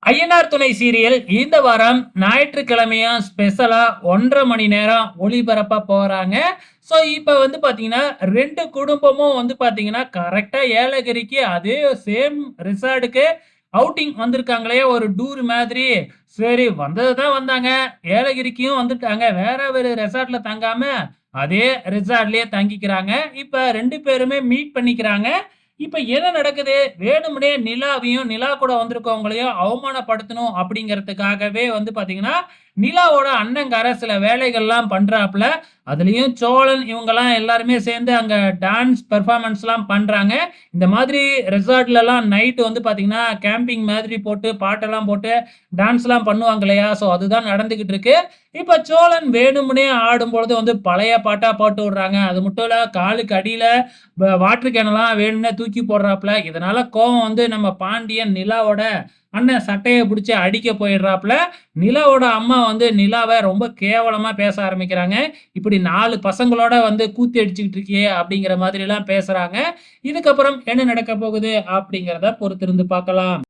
ஐயனார் துணை சீரியல் இந்த வாரம் ஞாயிற்றுக்கிழமையும் ஸ்பெஷலா 1.5 மணி நேரம் ஒளிபரப்ப போறாங்க. ஸோ இப்ப வந்து பார்த்தீங்கன்னா, 2 குடும்பமும் வந்து பார்த்தீங்கன்னா, கரெக்ட்டா ஏலகிரிக்கு அதே சேம் ரிசார்ட்க்கு அவுட்டிங் வந்திருக்காங்களே ஒரு டூர் மாதிரி. சரி வந்தது தான் வந்தாங்க. ஏலகிரிக்கும் வந்துட்டாங்க. வேற ஒரு ரெசார்ட்ல தங்காம, அதே ரிசார்ட்லயே தங்கிக்கிறாங்க. இப்ப 2 பேருமே மீட் பண்ணிக்கிறாங்க. இப்ப என்ன நடக்குது? வேணும்னே நிலாவையும், நிலா கூட வந்திருக்கவங்களையும் அவமானப்படுத்தணும் அப்படிங்கிறதுக்காகவே வந்து பார்த்தீங்கன்னா, நிலாவோட அண்ணங்காரன் சில வேலைகள்லாம் பண்றாப்ல. அதுலயும் சோழன் இவங்கலாம் எல்லாருமே சேர்ந்து அங்க டான்ஸ் பெர்ஃபார்மன்ஸ்லாம் பண்றாங்க. இந்த மாதிரி ரெசார்ட்லலாம் நைட் வந்து பார்த்தீங்கன்னா, கேம்பிங் மாதிரி போட்டு, பாட்டெல்லாம் போட்டு டான்ஸ்லாம் பண்ணுவாங்க இல்லையா? ஸோ அதுதான் நடந்துகிட்டு இருக்கு. இப்ப சோழன் வேணும்னே ஆடும்பொழுது வந்து பழைய பாட்டா போட்டு விடுறாங்க. அது மட்டும் இல்ல காலுக்கு அடியில வாட்டர் கேனெல்லாம் வேணும்னே தூக்கி போடுறாப்ல. இதனால கோவம் வந்து நம்ம பாண்டியன் நிலாவோட அண்ணன் சட்டைய புடிச்சு அடிக்க போயிடுறாப்ல. நிலாவோட அம்மா வந்து நிலாவ ரொம்ப கேவலமா பேச ஆரம்பிக்கிறாங்க. இப்படி 4 பசங்களோட வந்து கூத்து அடிச்சுக்கிட்டு இருக்கியே அப்படிங்கிற மாதிரிலாம் பேசுறாங்க. இதுக்கப்புறம் என்ன நடக்க போகுது அப்படிங்கிறத பொறுத்திருந்து பார்க்கலாம்.